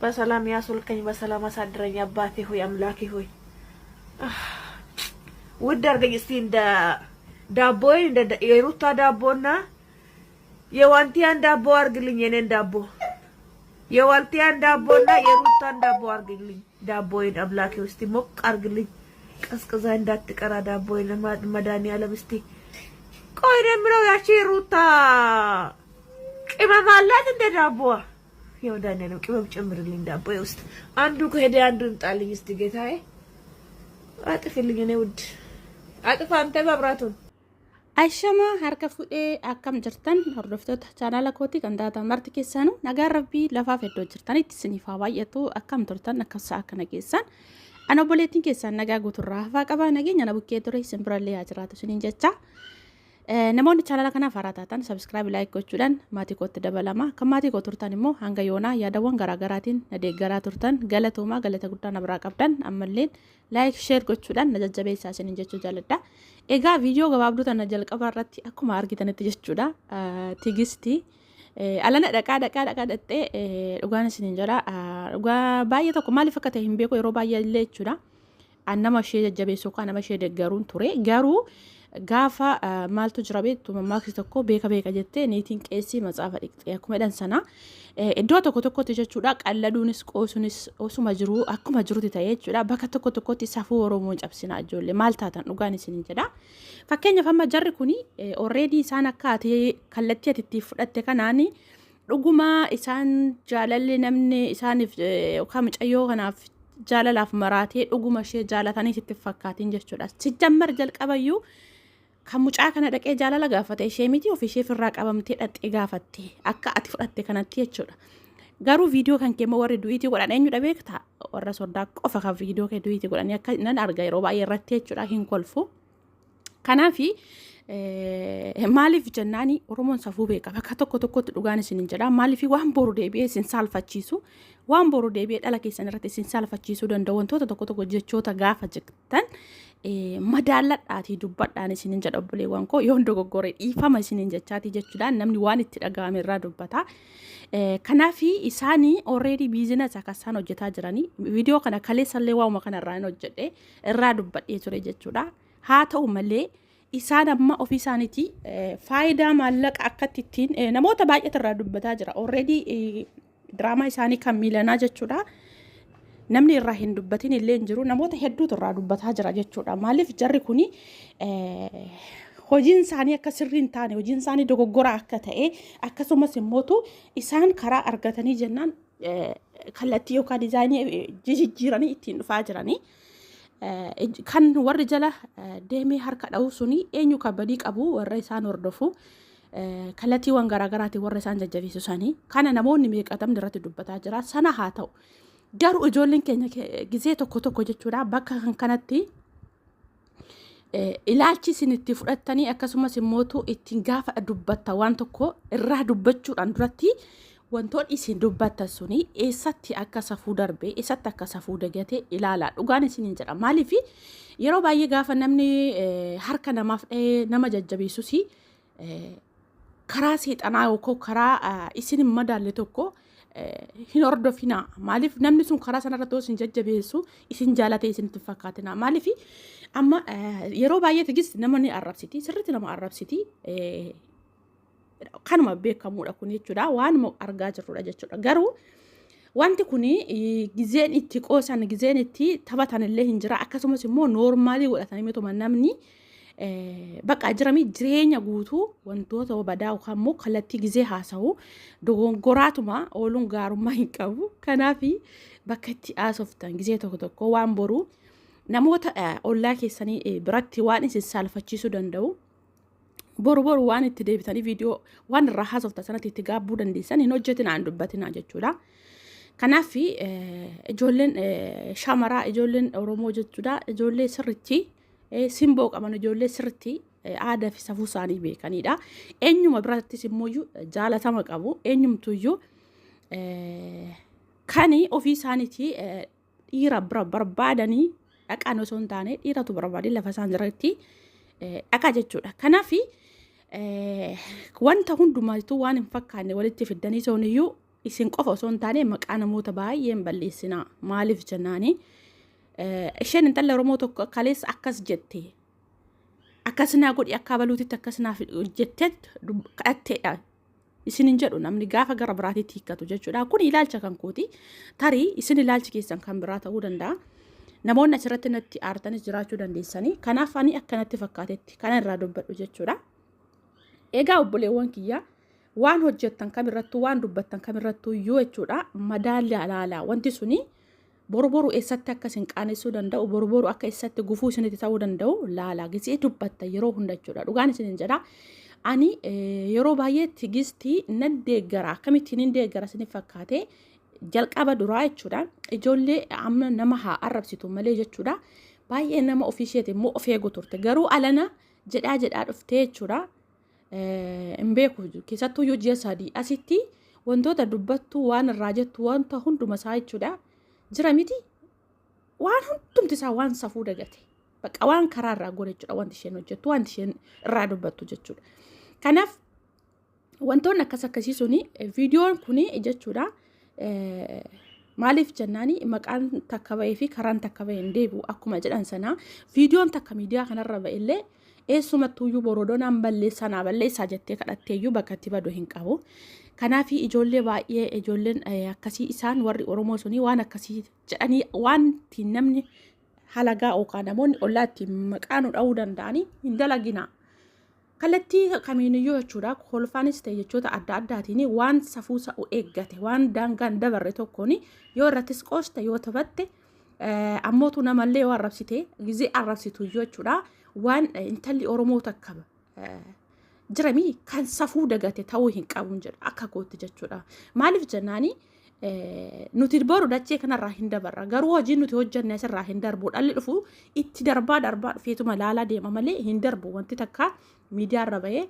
በሰላም ያስወልከኝ በሰላም አሳድረኝ አባቴ ሆይ አምላኬ ሆይ ውድ አድርገኝ እስቲ እንደ ዳቦዬ እንደ የሩታ ዳቦና የዋንቲያን ዳቦ አርግልኝ። የኔን ዳቦ የዋንቲያን ዳቦና የሩታን ዳቦ አርግልኝ። ዳቦዬን አምላኬ እስቲ ሞቅ አርግልኝ። ቀዝቅዛ እንዳትቀራ ዳቦዬን መድኃኒዓለም እስቲ ቆይ ነው የምለው። ያቺ ሩታ ቅመም አላት እንደ ዳቦዋ የመድኃኒዓለም ቅመም ጨምርልኝ ዳቦዬ ውስጥ። አንዱ ከሄደ አንዱን ጣልኝ እስቲ ጌታዬ። አጥፍልኝ እኔ ውድ አጥፋ አንተ መብራቱን። Ashama harka fuudhee akkam jirtan hordoftoota chaanaala kootii kan taatan marti keessanuu nagaan rabbii lafaaf hedduu jirtanitti isiniif haa baay'atu akkam turtan akkasa akkana keessan ana obboleettiin keessan nagaa guuturraa hafaa qaba nageenya na bukkee ture isin birallee haa jiraatu isiniin jecha namoonni chaanaala kanaaf haaraa taatan subscribe like gochuudhaan maatii kootti dabalama kan maatii koo turtan immoo hanga yoonaa yaadawwan garaagaraatiin na deeggaraa turtan galatoomaa galata guddaa na biraa qabdan ammalleen like share gochuudhaan na jajjabeessaa isiniin jechuu jaalladha. Egaa viidiyoo gabaabduu tana jalqaba irratti akkuma argitanitti jechuudha tigisti alana dhaqaa dhattee dhugaan isiniin jira dhugaa baay'ee tokko maaliif akka ta'e hin beeku yeroo baay'ee illee jechuudha nama ishee jajjabeessuu kan nama ishee deeggaruun ture garuu gaafa maaltu jira beektu mammaaksi tokko beeka jettee niitiin qeessii matsaafa dhiqxee akkuma jedhan sana iddoo tokkotti jechuudha qalladuunis qoosuunis osuma jiru akkuma jirutti ta'e jechuudha bakka tokkotti safuu Oromoon cabsinaa ijoollee maal taatan dhugaan isiniin jedha. Fakkeenyaaf amma jarri kuni already isaan akka ati kallattii ati itti fudhatte kanaani dhuguma isaan jaalalli namni isaaniif yookaan mucayyoo kanaaf jaalalaaf maraatee dhuguma ishee jaalatanii sitti fakkaatiin jechuudha. Sijammar jalqabayyuu kan mucaa kana dhaqee jaalala gaafate ishee miti ofii ishee firraa qabamtee dhaqxee gaafatte akka ati fudhatte kanatti jechuudha. Garuu viidiyoo kan keemmoo warri du'iitii godhan eenyudha beektaa? Warra soddaa qofa kan viidiyoo kee du'iitii godhanii akka nan arga yeroo baay'ee irratti jechuudha hin kolfu. Kanaafi maaliif jennaani Oromoon safuu beeka bakka tokkotti dhugaan isiniin jedha maaliif waan boru deebi'ee isin saalfachiisu waan boru deebi'ee dhala keessan irratti isin saalfachiisuu danda'u wantoota tokko jechoota gaafa jettan madaalladhaatii dubbadhaan isiniin jedha obboleewwan koo yoo dogoggore dhiifama isiniin jechaati jechuudhaan namni waan itti dhaga'ame irraa dubbata. Kanaafi isaanii already biizinasa akka isaan hojjetaa jiranii viidiyoo kana kaleessallee waa'uma kanarraa hin hojjedhe irraa dubbadhee ture jechuudha. Haa ta'u malee isaan amma ofii isaaniiti faayidaa maallaqa akkatti ittiin namoota baay'eetu irraa dubbataa jira. Already diraamaa isaanii kan miilanaa jechuudha. Namni irraa hin dubbatin illee hin jiru. Namoota hedduutu irraa dubbataa jira jechuudha. Maaliif jarri kuni hojiin isaanii akka sirrii hin taane hojiin isaanii dogoggora akka ta'e akkasumas immoo isaan karaa argatanii jennaan kallattii yookaan diizaayinii jijjiiranii ittiin dhufaa jiranii. Kan warri jala deemee harka dha'u suni eenyu kabadii qabu warra isaan hordofu kallattiiwwan garaagaraatiin warra isaan jajjabeessu sanii kana namoonni meeqatamni irratti dubbataa jira. Sana haa ta'u garuu ijoolleen keenya gizee tokko jechuudha bakka kanatti ilaalchi isin itti fudhattanii akkasumas immoo ittiin gaafa dubbatta waan tokko irraa dubbachuudhaan duratti wantoonni isin dubbattan suni eessatti akka safuu darbee eessatti akka safuu dagate ilaalaa dhugaan isiniin jedha. Maaliif yeroo baay'ee gaafa namni harka namaaf nama jajjabeessus karaa seexanaa yookaan karaa isin hin madaalle tokko hin hordofina. Maaliif namni sun karaa sanarratti isin jajjabeessu isin jaalatee isinitti fakkaatina. Maaliif amma yeroo baay'ee tigis nama ni arrabsiti sirriitti nama arrabsiti. Kanuma beekamuudha kun jechuudha waan argaa jirrudha jechuudha. Garuu wanti kuni gizeen itti qoosan gizeen itti taphatan illee hin jira akkasumas immoo noormaalii godhatanii mituma namni bakka jiramii jireenya guutuu wantoota badaa yookaan immoo kallattii gizee haasa'u dogongoraatuma ooluun gaarummaa hin qabu. Kanaafi bakka itti haasoftan gizee tokko waan boru namoota ollaa keessanii biratti waan isin saalfachiisuu danda'u. Boru waan itti deebitanii viidiyoo waan irraa haasofta sanatti itti gaabbuu dandeessan hin hojjetinaa hin dubbatinaa jechuudha. Kanaaf ijoolleen shamaraa ijoolleen Oromoo jechuudha ijoollee sirriitti simboo qaban ijoollee sirriitti aadaa fi safuu isaanii beekanidha. Eenyuma birattis immoo jaalatama qabu eenyumtuyyuu kan ofii isaaniitti dhiira bira barbaadanii dhaqaan osoo hin taane dhiiratu barbaadee lafa isaan jiranitti dhaqa jechuudha. Kanaafi wanta hundumaatu waan hin fakkaanne walitti fiddanii sooniyyuu isin qofa osoo hin taane maqaa namoota baay'een balleessinaa. Maaliif jennaani isheen intala Oromoo tokko kaleessa akkas jette. Akkasnaa godhi akka baluutitti akkasnaaf jettee kadhatteedha. Isin hin jedhu namni gaafa gara biraatiitti hiikkatu jechuudha. Kun ilaalcha kan kooti. Tarii isin ilaalchi keessan kan biraa ta'uu danda'a. Namoonni asirratti natti aartanis jiraachuu dandeessanii. Kanaaf ani akkanatti fakkaatetti kana irraa dubbadhu jechuudha. Egaa obboleewwan kiyya waan hojjettan kamirrattuu waan dubbattan kamirrattuu iyyuu jechuudha. Madaalli alaalaa wanti suni boru eessatti akka isin qaanessuu danda'u boru akka eessatti gufuu isinitti ta'uu danda'u laala gisee dubbatta yeroo hunda jechuudha. Dhugaan isin jedha. Ani yeroo baay'ee tigistii nan deeggara akkamittiin hin deeggara isin fakkaate jalqaba duraa jechuudha. Ijoollee amma nama haa arrabsitu malee jechuudha. Baay'ee nama ofiisheeti immoo of eegu turte. Garuu alana jedhaa dhuftee jechuudha. Hin beeku keessattuu yoo ji'a sadii asitti wantoota dubbattu waan irraa jettu wanta hunduma isaa jechuudha. Jira miti waan hundumti isaa waan safuu dagate. Bakka waan karaa irraa godhe jechuudha wanti isheen hojjettu wanti isheen irraa dubbattu jechuudha. Kanaaf wantoonni akkasii suni viidiyoon kuni jechuudha. Maaliif jennaani maqaan takka ba'ee fi karaan takka ba'ee hin deebi'u akkuma jedhan sana viidiyoon takka miidiyaa kanarra ba'e illee eessumattuuyyuu borodoonaan balleessaa jettee kadhatteeyyuu bakka itti badu hin qabu. Kanaaf ijoollee baay'ee ijoolleen akkasii isaan warri Oromoo suni waan akkasii jedhanii wanti namni halagaa yookaan namoonni ollaatti maqaan dha'uu danda'anii hin dalagina. Kallattii kamiiniyyuu jechuudha. Kolfaanis ta'e jechoota adda addaatiin waan safuusa eeggate waan daangaan dabarre tokkoon yoo irrattis qooste yoo taphatte ammootu namallee yoo arrabsite gizee arrabsitu jechuudha. Waan intalli Oromoo takka jiramii kan safuu dagate ta'uu hin qabuun jedha akka kootti jechuudha. Maaliif jennaani nuti boru dachee kanarraa hin dabarra. Garuu hojiin nuti hojjenne asirraa hin darbu. Dhalli dhufu itti darbaa dhufeetuma laalaa deema malee hin darbu. Wanti takka miidiyaarra bahee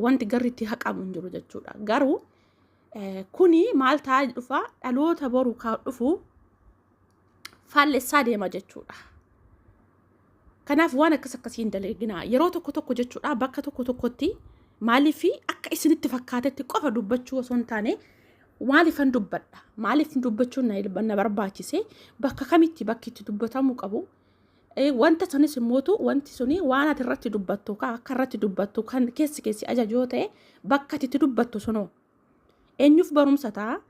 wanti garri itti haqamu hin jiru jechuudha. Garuu kuni maal ta'aa dhufa dhaloota boru kan dhufu faallessaa deema jechuudha. Kanaaf waan akkasii hin dalagina. Yeroo tokko jechuudha bakka tokkotti maaliif akka isinitti fakkaatetti qofa dubbachuu osoo hin taane maaliifan dubbadha? Maaliif dubbachuun na barbaachise? Bakka kamitti bakki itti dubbatamuu qabu? Wanta sanis immootu wanti suni waan ati irratti dubbattu akka irratti dubbattu kan keessi ajajoo ta'e bakka itti dubbattu sunoo eenyuuf barumsa ta'a?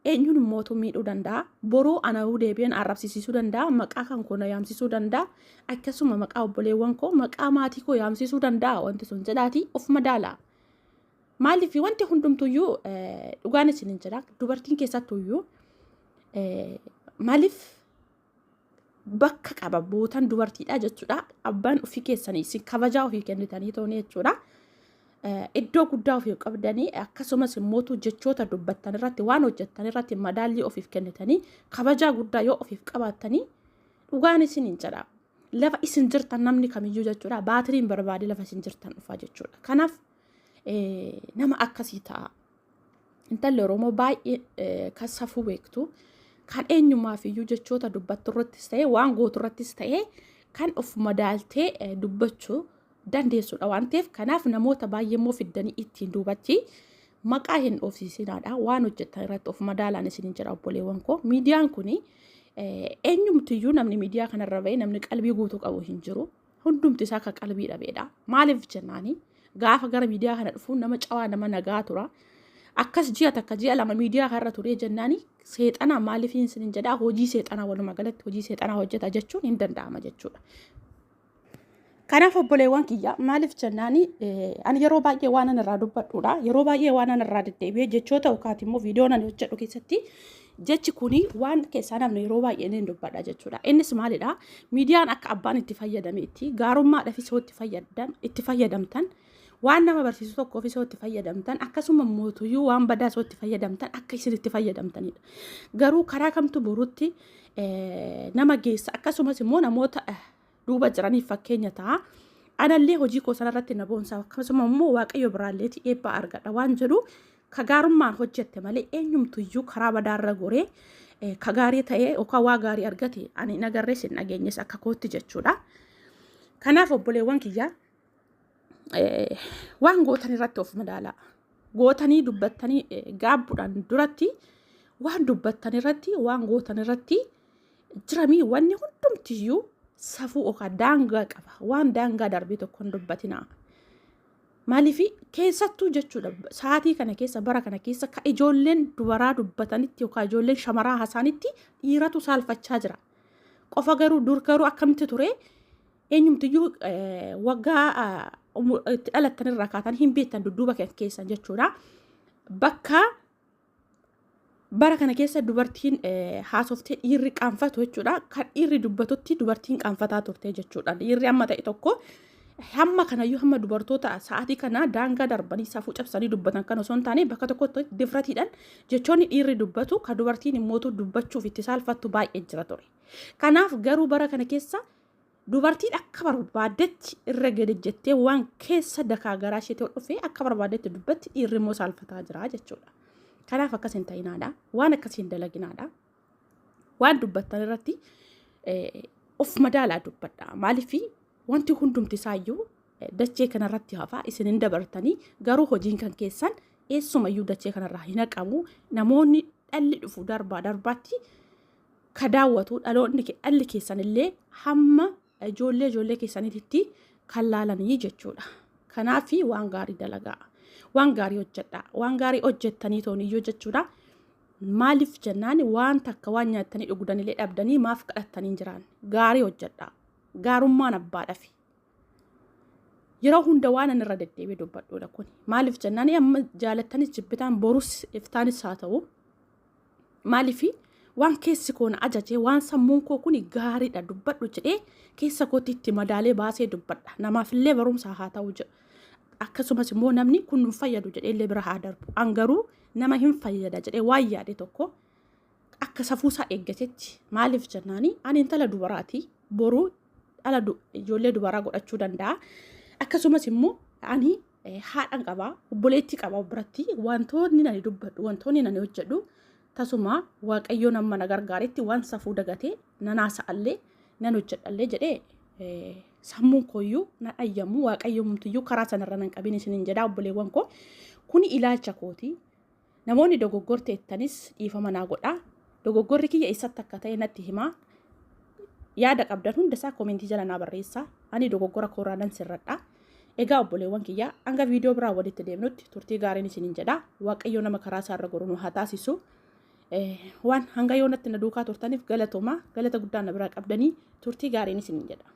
Eenyuun immootu miidhuu danda'a? Boruu ana'uu deebi'een arrabsiisuu danda'a? Maqaa kan koo na yaamsisuu danda'a? Akkasuma maqaa obboleewwan koo maqaa maatii koo yaamsisuu danda'a? Wanti sun jedhaati of madaala. Maaliif wanti hundumtuyyuu dhugaan isin hin jedha. Dubartiin keessattuyyuu maaliif bakka qaba bootan dubartiidha jechuudha. Abbaan ofii keessanii isin kabajaa ofii kennitanii toonii jechuudha. Iddoo guddaa ofii qabdanii akkasumas immootu jechoota dubbattan irratti waan hojjettan irratti madaallii ofiif kennitanii kabajaa guddaa yoo ofiif qabaattanii dhugaan isin hin jedha. Lafa isin jirtan namni kamiyyuu jechuudha. Baatiriin barbaade lafa isin jirtan dhufa jechuudha. Kanaaf nama akkasii ta'a. Intalli Oromoo baay'ee kan safuu beektu kan eenyumaaf iyyuu jechoota dubbattu irrattis ta'e waan gootu irrattis ta'e kan of madaaltee dubbachuu dandeessudha waan ta'eef kanaaf namoota baay'ee immoo fiddanii ittiin duubachi maqaa hin dhoofsiisinaadha waan hojjettan irratti of madaalaan isin jira obboleewwan koo. Miidiyaan kuni eenyumtiyyuu namni miidiyaa kanarra ba'e namni qalbii guutuu qabu hin jiru. Hundumti isaa kan qalbii dhabeedha. Maaliif jennaani gaafa gara miidiyaa kana dhufu nama cawaa nama nagaa tura. Akkas ji'a takka ji'a lama miidiyaa kanarra ture jennaani seexana maaliif isin jedhaa hojii seexanaa walumaa galatti hojii seexanaa hojjeta jechuun hin danda'ama jechuudha. Kanaaf obboleewwan kiyya maaliif jennaani ani yeroo baay'ee waan an irraa dubbadhuudha. Yeroo baay'ee waan an irraa deddeebi'ee jechoota yookaan immoo viidiyoon ani hojjedhu keessatti jechi kuni waan keessaa namni yeroo baay'ee ni dubbadha jechuudha. Innis maalidha? Miidiyaan akka abbaan itti fayyadameetti gaarummaadhaaf isoo itti fayyadamtan waan nama barsiisu tokkoof isoo itti fayyadamtan akkasuma mootuyyuu waan badaa isoo itti fayyadamtan akka isin itti fayyadamtanidha. Garuu karaa kamtu boruutti nama geessa akkasumas immoo namoota duuba jiraniif fakkeenya ta'a. Anallee hojii koo sanarratti na boonsaa akkasuma immoo waaqayyo biraalleeti eebba argadha waan jedhu ka gaarummaan hojjette malee eenyumtuyyuu karaa badaarra goree ka gaarii ta'ee yookaan waa gaarii argate ani nagarree sin dhageenyes akka kootti jechuudha. Kanaaf obboleewwan kiyya waan gootan irratti of madaalaa. gootanii dubbattanii gaabbuudhaan duratti waan dubbattan irratti waan gootan irratti jiramii wanni hundumtiyyuu safuu yookaan daangaa qaba. Waan daangaa darbee tokko hin dubbatinaa. Maaliif keessattuu jechuudha sa'aatii kana keessa bara kana keessa ka ijoolleen dubaraa dubbatanitti yookaan ijoolleen shamaraa hasaanitti dhiiratu saalfachaa jira. Qofa garuu akkamitti ture eenyumtiyyuu waggaa itti dhalattan irraa kaatan hin beektan dudduuba keessan jechuudha. Bakka bara kana keessa dubartiin haasoftee dhiirri qaanfatu jechuudha. Kan dhiirri dubbatutti dubartiin qaanfataa turte jechuudha. Dhiirri amma ta'e tokko hamma kanayyuu hamma dubartoota sa'aatii kana daangaa darbanii safuu cabsanii dubbatan kan osoo hin taane bakka tokkotti difratiidhaan jechoonni dhiirri dubbatu kan dubartiin immoo dubbachuuf itti saalfattu baay'ee jira ture. Kanaaf garuu bara kana keessa dubartiin akka barbaadetti irra gadi jettee waan keessa dakaa garaa ishee ta'u dhufee akka barbaadetti dubbatti dhiirri immoo saalfataa jira jechuudha. Kanaaf akkas hin ta'inaadha. Waan akkasii hin dalaginaadha. Waan dubbattan irratti of madaalaa dubbadha. Maaliif wanti hundumti isaayyuu dachee kanarratti hafaa isin hin dabartanii garuu hojiin kan keessan eessumayyuu dachee kanarraa hin haqamu. Namoonni dhalli dhufu darbaatti ka daawwatu dhalli keessanillee hamma ijoollee keessanitti kan laalanii jechuudha. Kanaaf waan gaarii dalagaa. Waan gaarii hojjedha. Waan gaarii hojjettanii tooniyyuu jechuudha. Maaliif jennaan waan takka waan nyaattanii dhugdanillee dhabdanii maaf kadhattanii jiran gaarii hojjedha. Gaarummaan abbaadhaaf yeroo hunda waan an irra deddeebi'ee dubbadhuudha kun maaliif jennaan amma jaalattanis jibbitaan borus iftaanis haa ta'u maaliif waan keessi koona ajajee waan sammuun koo kun gaariidha dubbadhu jedhee keessa kootti itti madaalee baasee dubbadha namaafillee barumsa haa ta'u akkasumas immoo namni kun nu fayyadu jedheellee bira haa darbu an garuu nama hin fayyada jedhee waan yaade tokko akka safuusaa eeggatetti maaliif jennaan ani intala dubaraati boruu ijoollee dubaraa godhachuu danda'a. Akkasumas immoo ani haadhan qabaa, obboleettii qabaa biratti wantoonni nani dubbadhu, wantoonni nani hojjedhu tasuma waaqayyoo nama na gargaaretti waan safuu dagatee nanaasa'allee nan hojjedhallee jedhee sammuun kooyyuu na dhayyamu waaqayyoo mumtiyyuu karaa sanarra nan qabin isiniin jedhaa obboleewwan koo kuni ilaalcha kooti. Namoonni dogoggorteettanis dhiifama naa godhaa. Dogoggorri kiyya eessatti akka ta'e natti himaa. Yaada qabdan hundasaa koomentii jala naa barreessaa. Ani dogoggora kooraanan sirradha. Egaa obboleewwan kiyyaa hanga viidiyoo biraa walitti deemnutti turtii gaariin isiniin jedha. Waaqayyo nama karaa isaarra goru nu haa taasisu. Waan hanga yoonatti na duukaa turtaniif galatooma galata guddaa na biraa qabdanii turtii gaariin isiniin jedha.